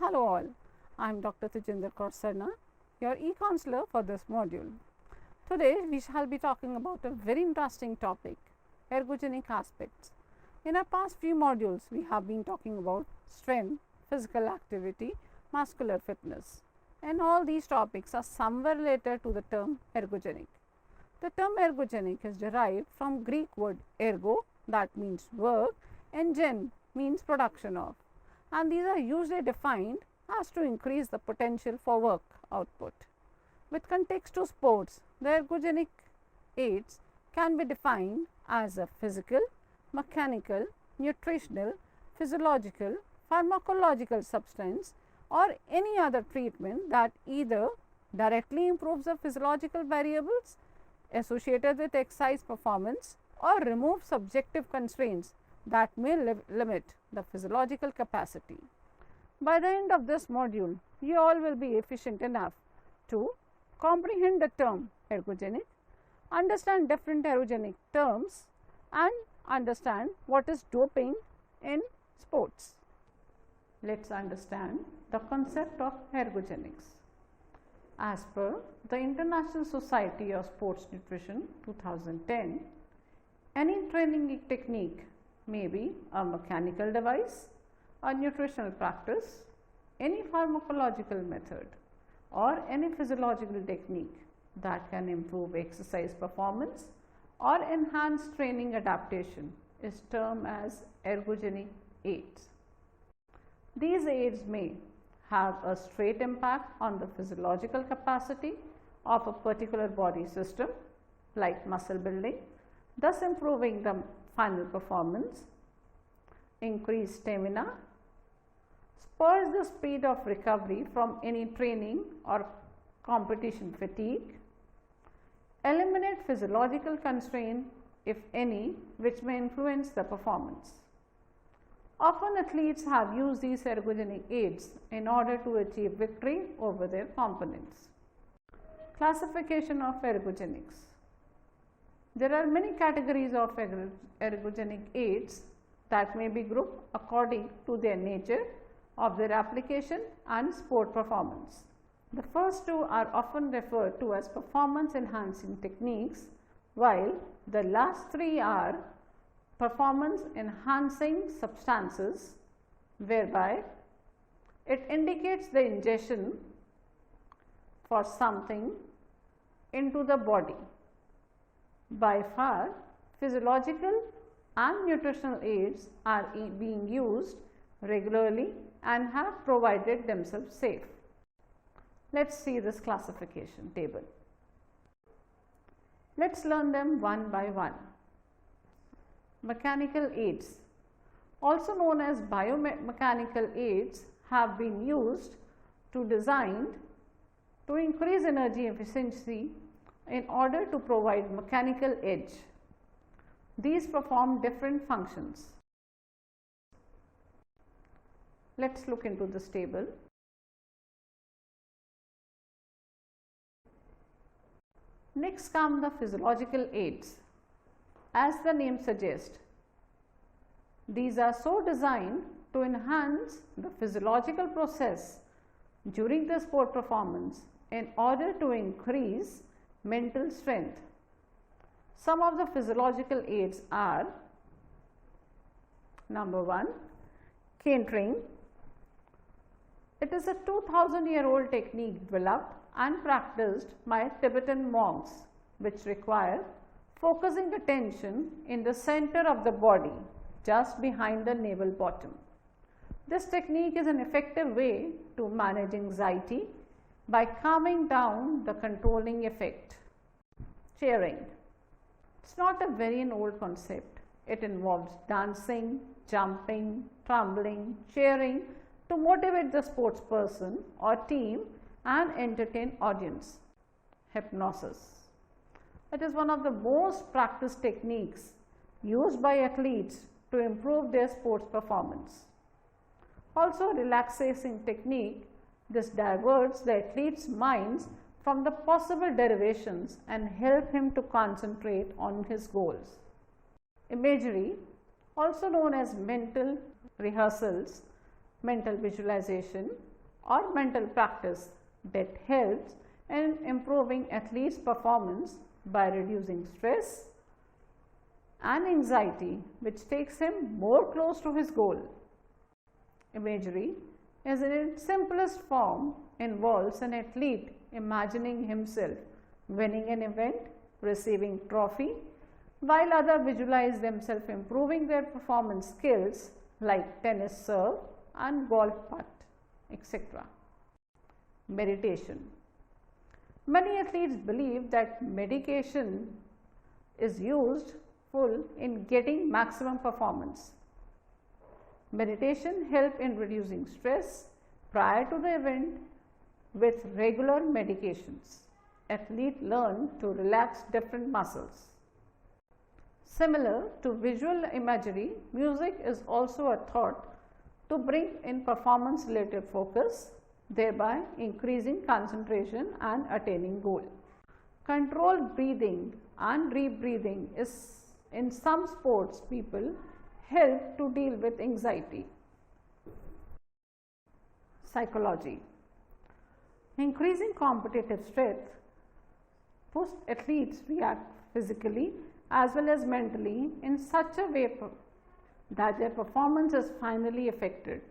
Hello all, I am Dr. Tejinder Kaur Sarna, your e-counselor for this module. Today we shall be talking about a very interesting topic, ergogenic aspects. In our past few modules, we have been talking about strength, physical activity, muscular fitness, and all these topics are somewhere related to the term ergogenic. The term ergogenic is derived from Greek word ergo, that means work, and gen means production of, and these are usually defined as to increase the potential for work output. With context to sports, the ergogenic aids can be defined as a physical, mechanical, nutritional, physiological, pharmacological substance or any other treatment that either directly improves the physiological variables associated with exercise performance or remove subjective constraints that may limit the physiological capacity. By the end of this module, you all will be efficient enough to comprehend the term ergogenic, understand different ergogenic terms and understand what is doping in sports. Let us understand the concept of ergogenics. As per the International Society of Sports Nutrition 2010, any training technique may be a mechanical device, a nutritional practice, any pharmacological method or any physiological technique that can improve exercise performance or enhance training adaptation is termed as ergogenic aids. These aids may have a straight impact on the physiological capacity of a particular body system like muscle building, thus improving the final performance, increase stamina, spurs the speed of recovery from any training or competition fatigue, eliminate physiological constraint if any which may influence the performance. Often athletes have used these ergogenic aids in order to achieve victory over their components. Classification of ergogenics. There are many categories of ergogenic aids that may be grouped according to their nature of their application and sport performance. The first two are often referred to as performance enhancing techniques, while the last three are performance enhancing substances, whereby it indicates the ingestion for something into the body. By far, physiological and nutritional aids are being used regularly and have provided themselves safe. Let us see this classification table. Let us learn them one by one. Mechanical aids, also known as biomechanical aids, have been used to increase energy efficiency in order to provide mechanical edge. These perform different functions. Let us look into this table. Next come the physiological aids. As the name suggests, these are so designed to enhance the physiological process during the sport performance in order to increase mental strength. Some of the physiological aids are: number 1, cantering. It is a 2000-year-old technique developed and practiced by Tibetan monks, which require focusing attention in the center of the body, just behind the navel bottom. This technique is an effective way to manage anxiety by calming down the controlling effect. Cheering. It's not a very old concept. It involves dancing, jumping, trembling, cheering to motivate the sports person or team and entertain audience. Hypnosis. It is one of the most practiced techniques used by athletes to improve their sports performance. Also, relaxation technique. This diverts the athlete's minds from the possible derivations and help him to concentrate on his goals. Imagery, also known as mental rehearsals, mental visualization or mental practice that helps in improving athletes' performance by reducing stress and anxiety, which takes him more close to his goal. Imagery is in its simplest form involves an athlete imagining himself winning an event, receiving trophy, while others visualize themselves improving their performance skills like tennis serve and golf putt, etc. Meditation. Many athletes believe that medication is useful in getting maximum performance. Meditation helps in reducing stress prior to the event with regular medications. Athletes learn to relax different muscles. Similar to visual imagery, music is also a thought to bring in performance related focus, thereby increasing concentration and attaining goal. Controlled breathing and rebreathing is in some sports people help to deal with anxiety. Psychology. Increasing competitive strength pushes athletes react physically as well as mentally in such a way that their performance is finally affected.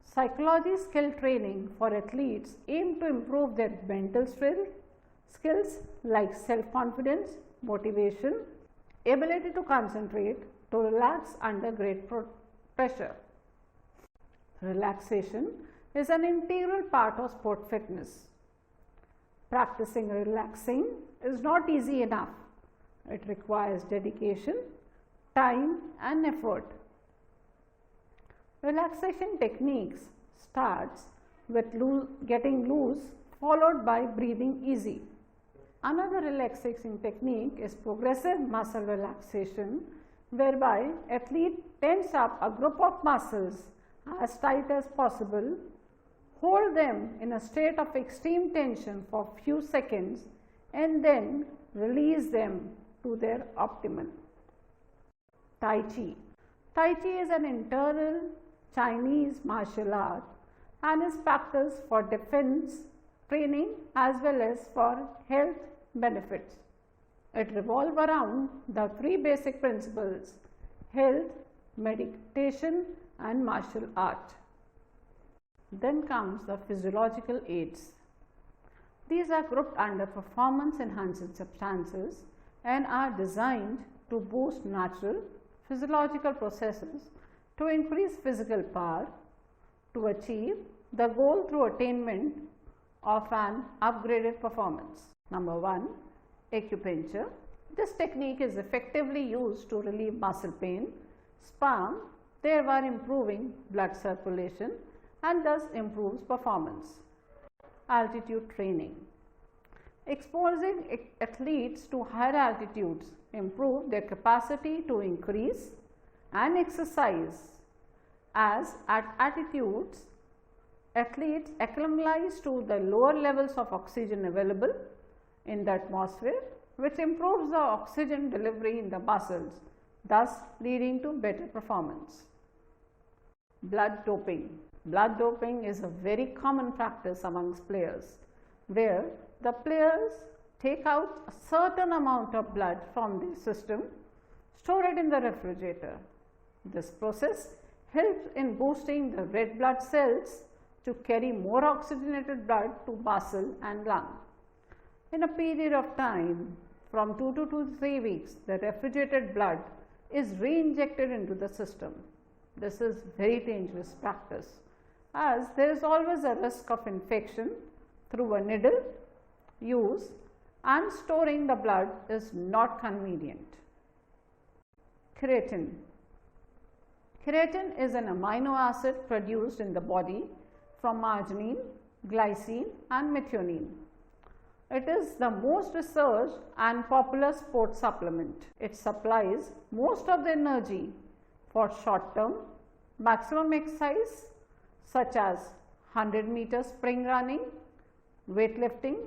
Psychology skill training for athletes aim to improve their mental skills like self-confidence, motivation, ability to concentrate, to relax under great pressure. Relaxation is an integral part of sport fitness. Practicing relaxing is not easy enough. It requires dedication, time and effort. Relaxation techniques starts with getting loose followed by breathing easy. Another relaxation technique is progressive muscle relaxation, whereby athlete tense up a group of muscles as tight as possible, hold them in a state of extreme tension for few seconds and then release them to their optimal. Tai Chi. Tai Chi is an internal Chinese martial art and is practiced for defense training as well as for health benefits. It revolves around the three basic principles: health, meditation and martial art. Then comes the physiological aids. These are grouped under performance enhancing substances and are designed to boost natural physiological processes to increase physical power to achieve the goal through attainment of an upgraded performance. Number 1, acupuncture. This technique is effectively used to relieve muscle pain, spasm, thereby improving blood circulation and thus improves performance. Altitude training. Exposing athletes to higher altitudes improve their capacity to increase and exercise, as at altitudes athletes acclimatize to the lower levels of oxygen available in the atmosphere, which improves the oxygen delivery in the muscles, thus leading to better performance. Blood doping. Blood doping is a very common practice amongst players, where the players take out a certain amount of blood from the system, store it in the refrigerator. This process helps in boosting the red blood cells to carry more oxygenated blood to muscle and lung. In a period of time from 2 to 3 weeks, the refrigerated blood is re-injected into the system. This is very dangerous practice, as there is always a risk of infection through a needle use, and storing the blood is not convenient. Creatine. Creatine is an amino acid produced in the body from arginine, glycine and methionine. It is the most researched and popular sports supplement. It supplies most of the energy for short-term maximum exercise such as 100-meter spring running, weightlifting,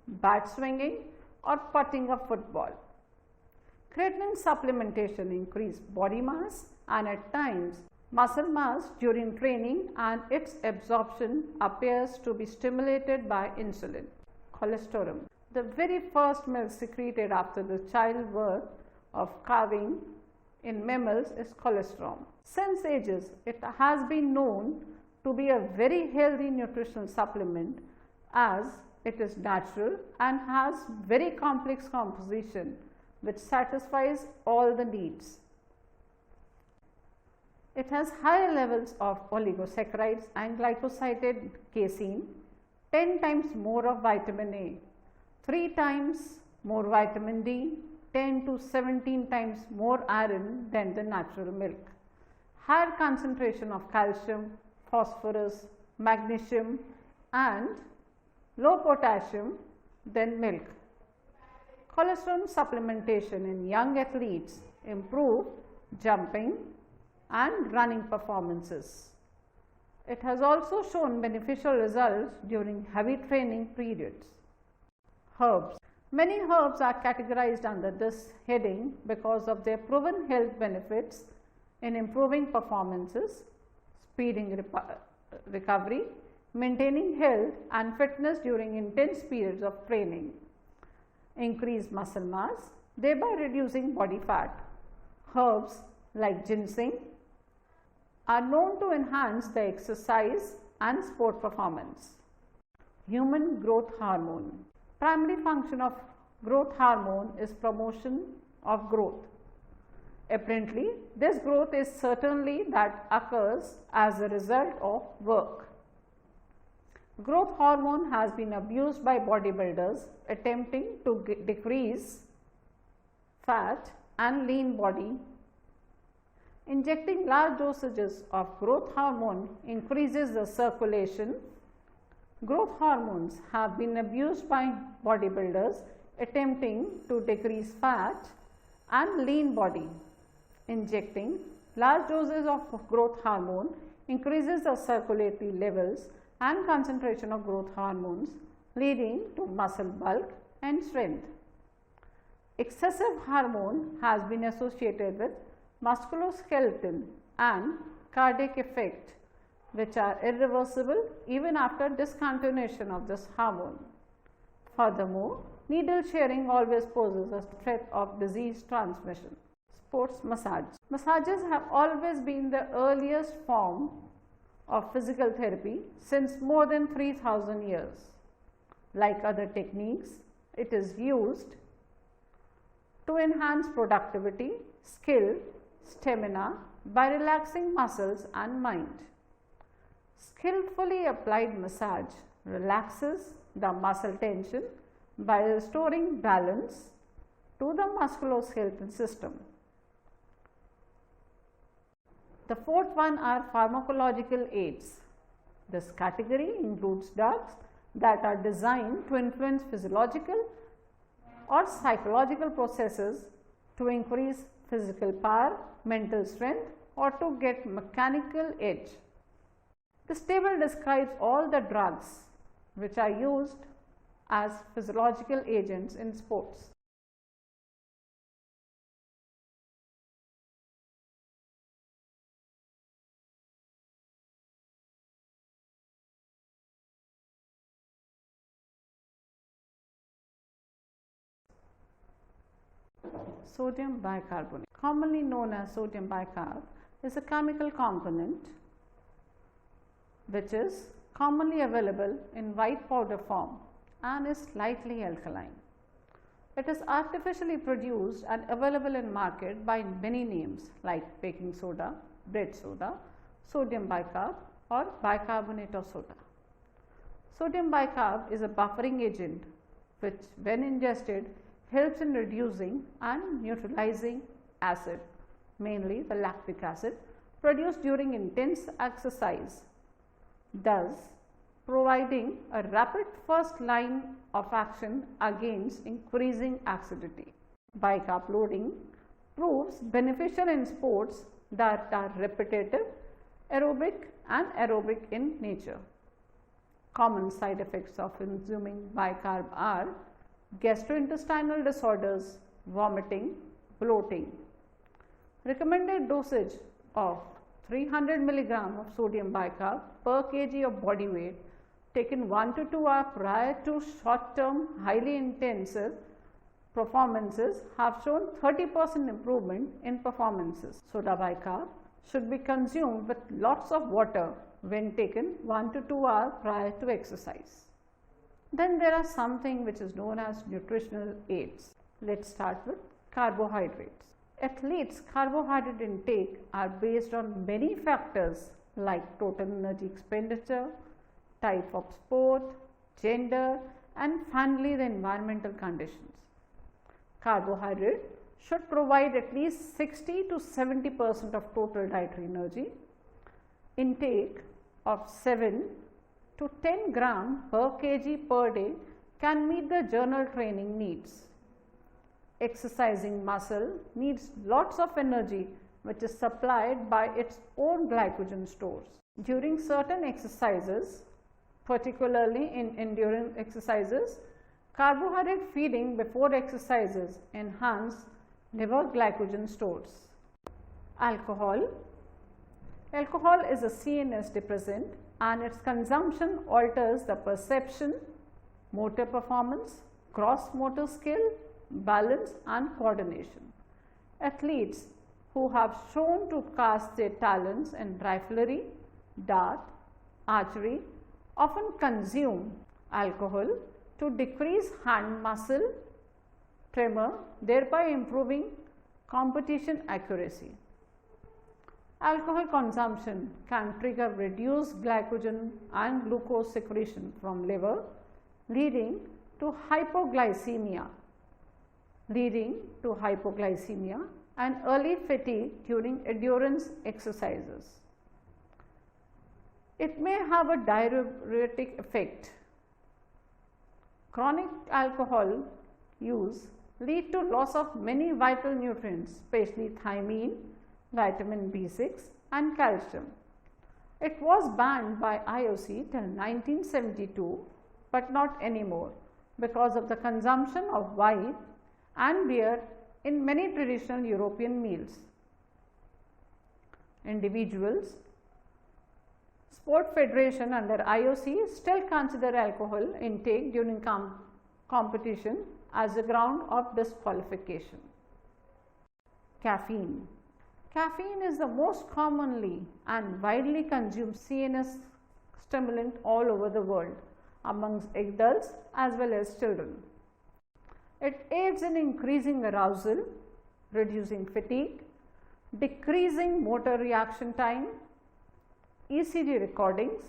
bat swinging or putting a football. Creatine supplementation increases body mass and at times muscle mass during training and its absorption appears to be stimulated by insulin. Cholesterol. The very first milk secreted after the childbirth of calving in mammals is cholesterol. Since ages, it has been known to be a very healthy nutritional supplement as it is natural and has very complex composition which satisfies all the needs. It has higher levels of oligosaccharides and glycosidated casein, 10 times more of vitamin A, 3 times more vitamin D, 10 to 17 times more iron than the natural milk, higher concentration of calcium, phosphorus, magnesium and low potassium than milk. Cholesterol supplementation in young athletes improve jumping and running performances. It has also shown beneficial results during heavy training periods. Herbs. Many herbs are categorized under this heading because of their proven health benefits in improving performances, speeding recovery, maintaining health and fitness during intense periods of training, increase muscle mass, thereby reducing body fat. Herbs like ginseng are known to enhance the exercise and sport performance. Human growth hormone. Primary function of growth hormone is promotion of growth. Apparently, this growth is certainly that occurs as a result of work. Growth hormone has been abused by bodybuilders attempting to decrease fat and lean body. Injecting large dosages of growth hormone increases the circulation. Growth hormones have been abused by bodybuilders attempting to decrease fat and lean body. Injecting large doses of growth hormone increases the circulatory levels and concentration of growth hormones, leading to muscle bulk and strength. Excessive hormone has been associated with musculoskeletal and cardiac effect, which are irreversible even after discontinuation of this hormone. Furthermore, needle sharing always poses a threat of disease transmission. Sports massage. Massages have always been the earliest form of physical therapy since more than 3000 years. Like other techniques, it is used to enhance productivity, skill, stamina by relaxing muscles and mind. Skillfully applied massage relaxes the muscle tension by restoring balance to the musculoskeletal system. The fourth one are pharmacological aids. This category includes drugs that are designed to influence physiological or psychological processes to increase physical power, mental strength or to get mechanical edge. This table describes all the drugs which are used as physiological agents in sports. Sodium bicarbonate, commonly known as sodium bicarb, is a chemical component which is commonly available in white powder form and is slightly alkaline. It is artificially produced and available in market by many names like baking soda, bread soda, sodium bicarb or bicarbonate of soda. Sodium bicarb is a buffering agent which when ingested helps in reducing and neutralizing acid, mainly the lactic acid produced during intense exercise, thus providing a rapid first line of action against increasing acidity. Bicarb loading proves beneficial in sports that are repetitive, aerobic and aerobic in nature. Common side effects of consuming bicarb are gastrointestinal disorders, vomiting, bloating. Recommended dosage of 300 milligram of sodium bicarb per kg of body weight taken 1 to 2 hours prior to short-term highly intensive performances have shown 30% improvement in performances. Soda bicarb should be consumed with lots of water when taken 1 to 2 hours prior to exercise. Then there are something which is known as nutritional aids. Let's start with carbohydrates. Athletes' carbohydrate intake are based on many factors like total energy expenditure, type of sport, gender, and finally the environmental conditions. Carbohydrate should provide at least 60 to 70% of total dietary energy. Intake of 7 to 10 gram per kg per day can meet the general training needs. Exercising muscle needs lots of energy which is supplied by its own glycogen stores. During certain exercises, particularly in endurance exercises, carbohydrate feeding before exercises enhance liver glycogen stores. Alcohol. Alcohol is a CNS depressant and its consumption alters the perception, motor performance, gross motor skill, balance and coordination. Athletes who have shown to cast their talents in riflery, dart, archery often consume alcohol to decrease hand muscle tremor, thereby improving competition accuracy. Alcohol consumption can trigger reduced glycogen and glucose secretion from liver, leading to hypoglycemia and early fatigue during endurance exercises. It may have a diuretic effect. Chronic alcohol use lead to loss of many vital nutrients, especially thiamine, vitamin B6 and calcium. It was banned by IOC till 1972, but not anymore because of the consumption of wine and beer in many traditional European meals. Individuals, sport federation under IOC still consider alcohol intake during competition as a ground of disqualification. Caffeine. Caffeine is the most commonly and widely consumed CNS stimulant all over the world amongst adults as well as children. It aids in increasing arousal, reducing fatigue, decreasing motor reaction time, ECG recordings.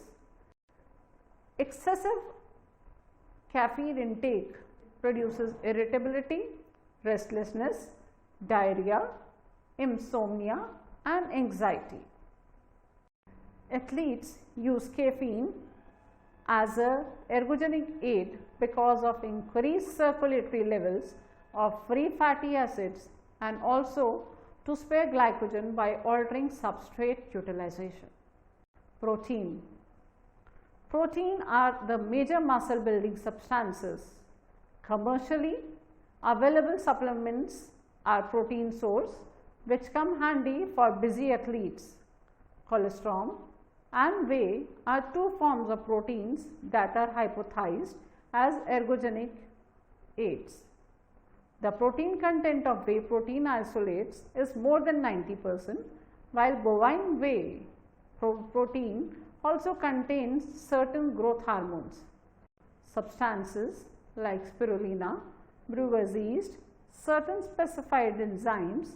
Excessive caffeine intake produces irritability, restlessness, diarrhea, insomnia and anxiety. Athletes use caffeine as an ergogenic aid because of increased circulatory levels of free fatty acids and also to spare glycogen by altering substrate utilization. Protein. Protein are the major muscle building substances. Commercially available supplements are protein source which come handy for busy athletes. Cholesterol and whey are two forms of proteins that are hypothesized as ergogenic aids. The protein content of whey protein isolates is more than 90%, while bovine whey protein also contains certain growth hormones. Substances like spirulina, brewer's yeast, certain specified enzymes,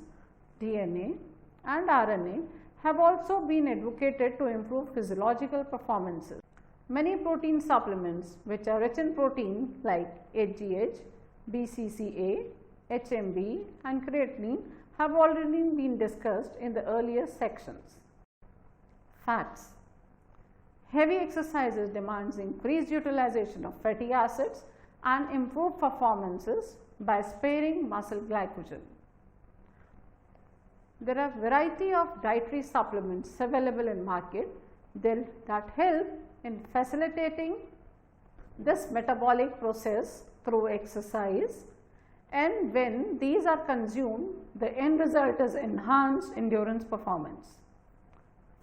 DNA and RNA have also been advocated to improve physiological performances. Many protein supplements which are rich in protein like HGH, BCCA, HMB and creatinine have already been discussed in the earlier sections. Fats. Heavy exercises demands increased utilization of fatty acids and improved performances by sparing muscle glycogen. There are variety of dietary supplements available in market that help in facilitating this metabolic process through exercise, and when these are consumed, the end result is enhanced endurance performance.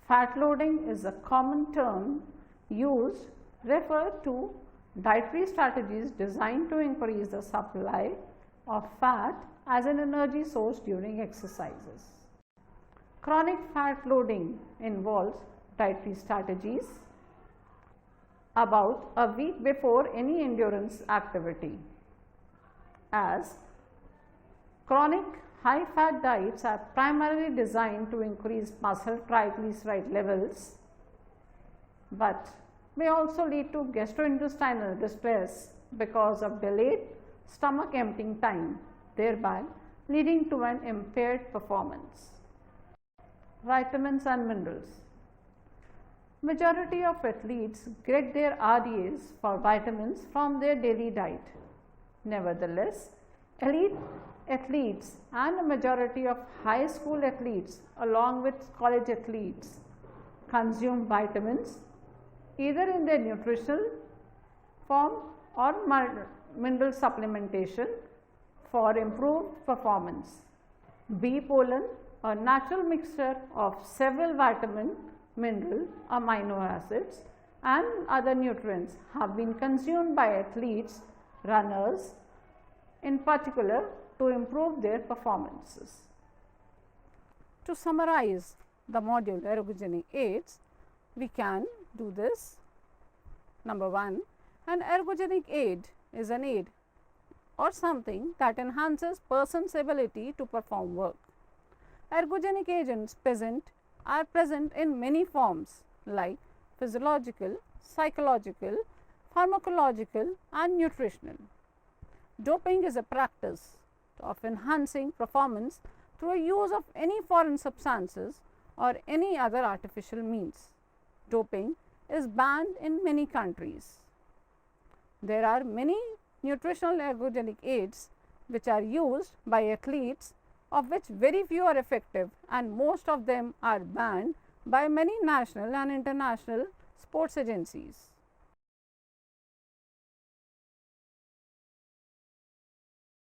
Fat loading is a common term used refer to dietary strategies designed to increase the supply of fat as an energy source during exercises. Chronic fat loading involves dietary strategies about a week before any endurance activity, as chronic high fat diets are primarily designed to increase muscle triglyceride levels, but may also lead to gastrointestinal distress because of delayed stomach emptying time, thereby leading to an impaired performance. Vitamins and minerals. Majority of athletes get their RDAs for vitamins from their daily diet. Nevertheless, elite athletes and a majority of high school athletes along with college athletes consume vitamins either in their nutritional form or mineral supplementation for improved performance. Bee pollen, a natural mixture of several vitamin, mineral, amino acids and other nutrients, have been consumed by athletes, runners in particular, to improve their performances. To summarize the module Ergogenic Aids, we can do this. Number 1, an ergogenic aid is an aid or something that enhances person's ability to perform work. Ergogenic agents are present in many forms like physiological, psychological, pharmacological and nutritional. Doping is a practice of enhancing performance through a use of any foreign substances or any other artificial means. Doping is banned in many countries. There are many nutritional ergogenic aids which are used by athletes, of which very few are effective and most of them are banned by many national and international sports agencies.